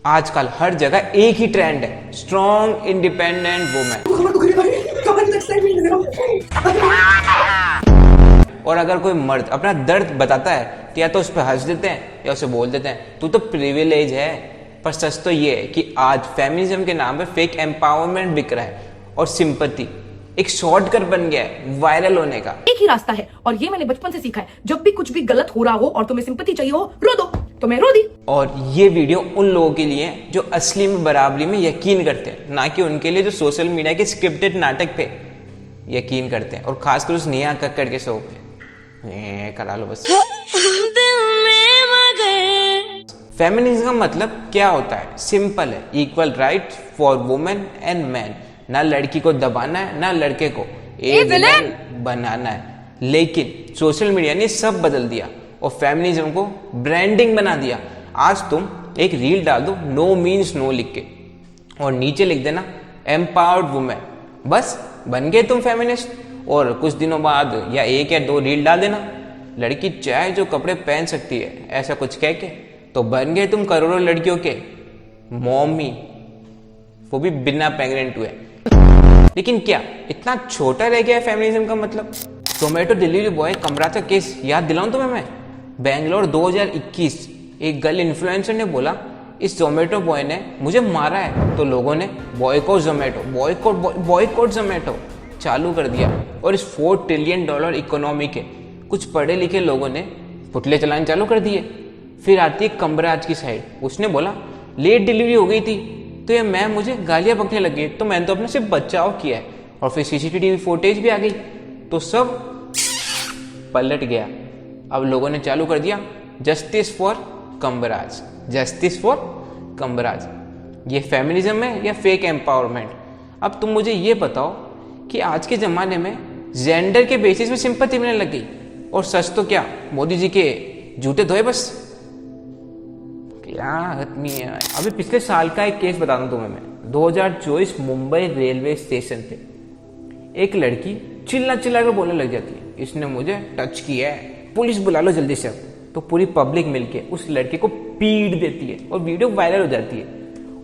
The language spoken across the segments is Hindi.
आजकल हर जगह एक ही ट्रेंड है, स्ट्रॉन्ग इंडिपेंडेंट वुमेन। और अगर कोई मर्द अपना दर्द बताता है तो या तो उस पर हंस देते हैं या उसे बोल देते हैं तू तो प्रिविलेज है। पर सच तो ये है कि आज फेमिनिज्म के नाम पे फेक एम्पावरमेंट बिक रहा है और सिंपैथी एक शॉर्टकट बन गया है वायरल होने का। एक ही रास्ता है और ये मैंने बचपन से सीखा है, जब भी कुछ भी गलत हो रहा हो और तुम्हें सिंपैथी चाहिए हो, रो दो। तो मैं रो दी। और ये वीडियो उन लोगों के लिए है जो असली में बराबरी में यकीन करते हैं, ना कि उनके लिए जो सोशल मीडिया के स्क्रिप्टेड नाटक पे यकीन करते हैं। और खासकर उस नेहा कक्कड़ के शो पे करा लो बस। फेमिनिज्म का मतलब क्या होता है? सिंपल है, equal right for women and man. ना लड़की को दबाना है ना लड़के को ए विलेन बनाना है। लेकिन सोशल मीडिया ने सब बदल दिया और फेमिनिज्म को ब्रांडिंग बना दिया। आज तुम एक रील डाल दो नो मीन्स नो लिख के और नीचे लिख देना एम्पावर्ड वुमेन, बस बन गए तुम फेमिनिस्ट। और कुछ दिनों बाद या एक या दो रील डाल देना लड़की चाहे जो कपड़े पहन सकती है ऐसा कुछ कह के, तो बन गए तुम करोड़ों लड़कियों के मॉमी, वो भी बिना प्रेग्नेंट हुए। लेकिन क्या इतना छोटा रह गया है फेमिनिज्म का मतलब? जोमेटो डिलीवरी बॉय कमरात का केस याद दिलाऊं तुम्हें मैं? बेंगलोर 2021 एक गर्ल इन्फ्लुएंसर ने बोला इस जोमेटो बॉय ने मुझे मारा है, तो लोगों ने बॉयकॉट जोमेटो बॉयकॉट जोमेटो चालू कर दिया। और इस $4 ट्रिलियन इकोनॉमी के कुछ पढ़े लिखे लोगों ने पुतले चलाने चालू कर दिए। फिर आती है कमराज की साइड, उसने बोला लेट डिलीवरी हो गई थी तो ये मैम मुझे गालियां बकने लगी, तो मैंने तो अपने सिर्फ बचाव किया है। और फिर सीसीटीवी फुटेज भी आ गई तो सब पलट गया। अब लोगों ने चालू कर दिया justice for Kamaraj, justice for Kamaraj. ये फेमिनिज्म है या फेक एम्पावरमेंट? अब तुम मुझे ये बताओ कि आज के जमाने में जेंडर के बेसिस में सिंपैथी मिलने लग गई। और सच तो क्या मोदी जी के जूते धोए बस, क्या आदमी है। अभी पिछले साल का एक केस बता दूं तुम्हें मैं। 2024 मुंबई रेलवे स्टेशन पे एक लड़की चिल्ला चिल्ला कर बोलने लग जाती है इसने मुझे टच किया है, पुलिस बुला लो जल्दी से। तो पूरी पब्लिक मिलके उस लड़के को पीट देती है और वीडियो वायरल हो जाती है।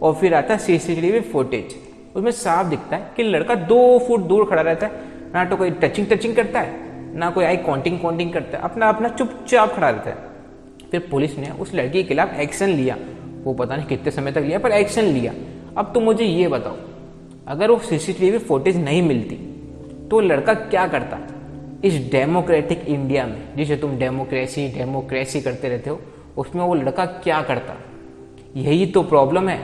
और फिर आता है सीसीटीवी फुटेज, उसमें साफ दिखता है कि लड़का 2 फुट दूर खड़ा रहता है, ना तो कोई टचिंग करता है ना कोई आई कॉन्टिंग करता है, अपना अपना चुपचाप खड़ा रहता है। फिर पुलिस ने उस लड़की के खिलाफ एक्शन लिया, वो पता नहीं कितने समय तक लिया पर एक्शन लिया। अब तुम मुझे ये बताओ अगर वो सीसीटीवी फुटेज नहीं मिलती तो लड़का क्या करता इस डेमोक्रेटिक इंडिया में, जिसे तुम डेमोक्रेसी करते रहते हो, उसमें वो लड़का क्या करता? यही तो प्रॉब्लम है,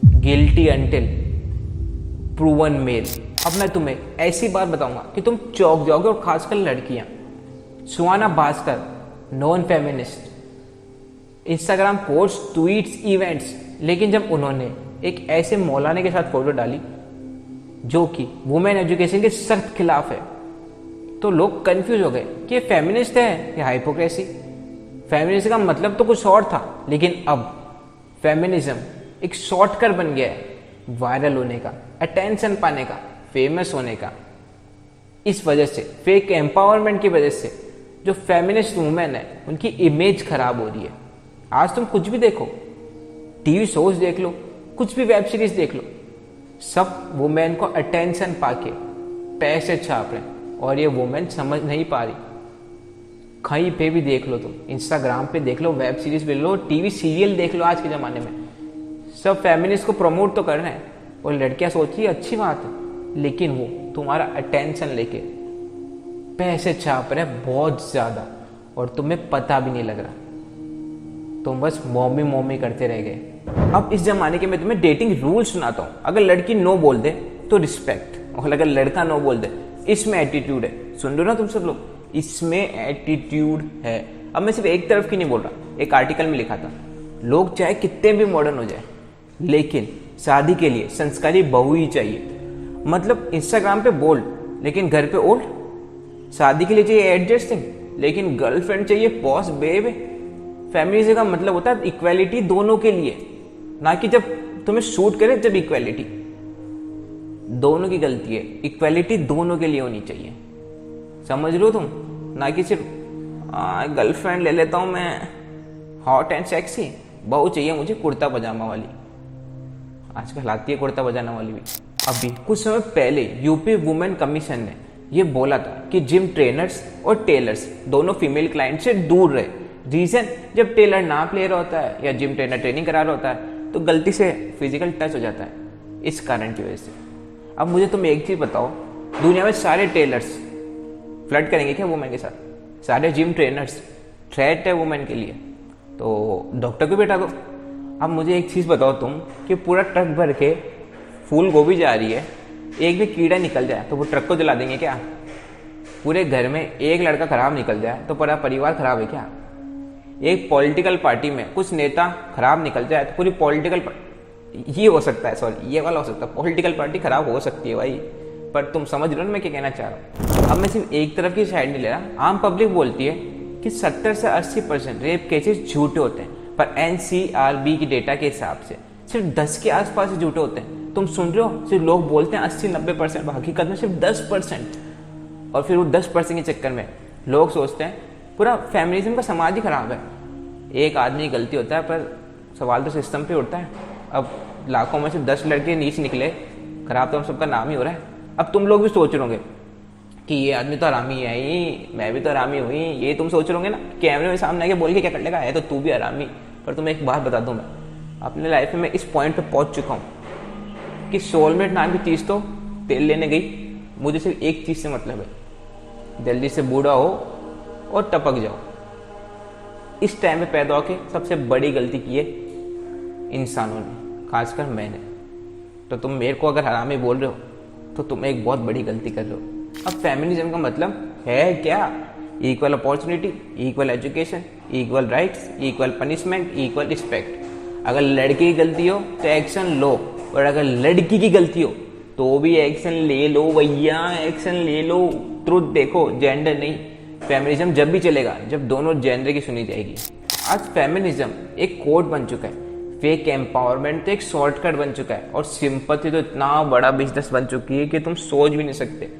गिल्टी अंटिल प्रूवन मेल। अब मैं तुम्हें ऐसी बात बताऊंगा कि तुम चौंक जाओगे, और खासकर लड़कियां। Suhana Bhaskar, non feminist, Instagram post, tweets, events, लेकिन जब उन्होंने एक ऐसे मौलाने के साथ फोटो डाली जो कि वुमेन एजुकेशन के सख्त खिलाफ है, तो लोग कंफ्यूज हो गए कि ये फेमिनिस्ट है या हाइपोक्रेसी। फेमिनिस्ट का मतलब तो कुछ और था, लेकिन अब फेमिनिज्म एक शॉर्टकट बन गया है वायरल होने का, अटेंशन पाने का, फेमस होने का। इस वजह से, फेक एम्पावरमेंट की वजह से जो फेमिनिस्ट वुमेन है उनकी इमेज खराब हो रही है। आज तुम कुछ भी देखो, टीवी शोज देख लो, कुछ भी वेब सीरीज देख लो, सब वुमेन को अटेंशन पाके पैसे छाप रहे हैं और ये वुमेन समझ नहीं पा रही। कहीं पे भी देख लो, तुम इंस्टाग्राम पे देख लो, वेब सीरीज देख लो, टीवी सीरियल देख लो, आज के जमाने में सब फेमिनिस्ट को प्रमोट तो कर रहे हैं और लड़कियां सोच रही है अच्छी बात है, लेकिन वो तुम्हारा अटेंशन लेके पैसे छाप रहे हैं बहुत ज्यादा और तुम्हें पता भी नहीं लग रहा, तुम बस मॉमी करते रह गए। अब इस जमाने के मैं तुम्हें डेटिंग रूल सुनाता हूं। अगर लड़की नो बोल दे तो रिस्पेक्ट, और अगर लड़का नो बोल दे इसमें एटीट्यूड है। सुन लो ना तुम सब लोग, इसमें एटीट्यूड है। अब मैं सिर्फ एक तरफ की नहीं बोल रहा, एक आर्टिकल में लिखा था लोग चाहे कितने भी मॉडर्न हो जाए लेकिन शादी के लिए संस्कारी बहू ही चाहिए। मतलब इंस्टाग्राम पे बोल्ड लेकिन घर पे ओल्ड, शादी के लिए चाहिए एडजस्टिंग लेकिन गर्लफ्रेंड चाहिए पॉस बेबे। फेमिनिज्म का मतलब होता है इक्वालिटी दोनों के लिए, ना कि जब तुम्हें शूट करे जब इक्वालिटी। दोनों की गलती है, इक्वालिटी दोनों के लिए होनी चाहिए, समझ लो तुम, ना कि सिर्फ गर्लफ्रेंड ले लेता हूं मैं हॉट एंड सेक्सी, बहू चाहिए मुझे कुर्ता पजामा वाली, आजकल आती है कुर्ता पजामा वाली भी। अभी कुछ समय पहले यूपी वुमेन कमीशन ने ये बोला था कि जिम ट्रेनर्स और टेलर्स दोनों फीमेल क्लाइंट से दूर रहे। रीजन, जब टेलर नाप ले रहा होता है या जिम ट्रेनर ट्रेनिंग करा रहा होता है तो गलती से फिजिकल टच हो जाता है, इस कारण की वजह से। अब मुझे तुम एक चीज बताओ, दुनिया में सारे टेलर्स फ्लर्ट करेंगे क्या वुमेन के साथ? सारे जिम ट्रेनर्स थ्रेट है वुमेन के लिए, तो डॉक्टर को बैठा दो। अब मुझे एक चीज बताओ तुम, कि पूरा ट्रक भर के फूल गोभी जा रही है, एक भी कीड़ा निकल जाए तो वो ट्रक को जला देंगे क्या? पूरे घर में एक लड़का खराब निकल जाए तो पूरा परिवार खराब है क्या? एक पॉलिटिकल पार्टी में कुछ नेता खराब निकल जाए तो पूरी पॉलिटिकल, ये हो सकता है, सॉरी ये वाला हो सकता है, पॉलिटिकल पार्टी खराब हो सकती है भाई। पर तुम समझ रहे हो ना मैं क्या कहना चाह रहा हूँ। अब मैं सिर्फ एक तरफ की साइड नहीं ले रहा। आम पब्लिक बोलती है कि 70 से 80% रेप केसेस झूठे होते हैं, पर NCRB की डेटा के हिसाब से सिर्फ 10 के आसपास ही झूठे होते हैं। तुम सुन रहे हो, सिर्फ लोग बोलते हैं 80-90%, हकीकत में सिर्फ 10%। और फिर वो 10% के चक्कर में लोग सोचते हैं पूरा फेमिनिज्म का समाज ही खराब है। एक आदमी गलती होता है पर सवाल तो सिस्टम पे उठता है। अब लाखों में से 10 लड़के नीच निकले, खराब तो हम सबका नाम ही हो रहा है। अब तुम लोग भी सोच रहोगे कि ये आदमी तो हरामी है ही, मैं भी तो हरामी हुई, ये तुम सोच रहोगे ना। कैमरे में सामने आके बोल के क्या कर लेगा, है तो तू भी हरामी। पर तुम्हें एक बात बता दूं, मैं अपने लाइफ में मैं इस पॉइंट पे पहुंच चुका हूं कि सोलमेट नाम की चीज तो तेल लेने गई, मुझे सिर्फ एक चीज से मतलब है, जल्दी से बूढ़ा हो और टपक जाओ। इस टाइम में पैदा होके सबसे बड़ी गलती की है इंसानों ने, खासकर मैंने। तो तुम मेरे को अगर हरामी बोल रहे हो तो तुम एक बहुत बड़ी गलती कर रहे हो। अब फेमिनिज्म का मतलब है क्या? Equal opportunity, equal education, equal rights, equal punishment, equal respect. अगर लड़के की गलती हो तो एक्शन लो, और अगर लड़की की गलती हो तो भी एक्शन ले लो भैया, एक्शन ले लो। ट्रुथ देखो, जेंडर नहीं। फेमिनिज्म जब भी चलेगा जब दोनों जेंडर की सुनी जाएगी। आज फेमिनिज्म एक कोड बन चुका है, फेक एम्पावरमेंट तो एक शॉर्टकट बन चुका है, और सिंपैथी तो इतना बड़ा बिजनेस बन चुकी है कि तुम सोच भी नहीं सकते।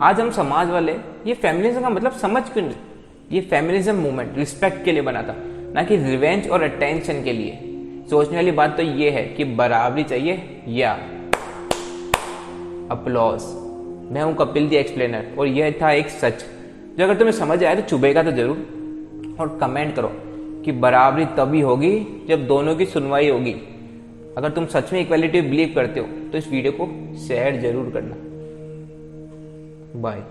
आज हम समाज वाले ये फेमिनिज्म का मतलब समझ क्यों नहीं? ये फेमिनिज्म मूवमेंट रिस्पेक्ट के लिए बना था, ना कि रिवेंज और अटेंशन के लिए। सोचने वाली बात तो ये है कि बराबरी चाहिए या अपलॉज। मैं हूं कपिल दी एक्सप्लेनर, और यह था एक सच जो अगर तुम्हें समझ आया तो चुभेगा तो जरूर। और कमेंट करो कि बराबरी तभी होगी जब दोनों की सुनवाई होगी। अगर तुम सच में इक्वालिटी बिलीव करते हो तो इस वीडियो को शेयर जरूर करना। बाय।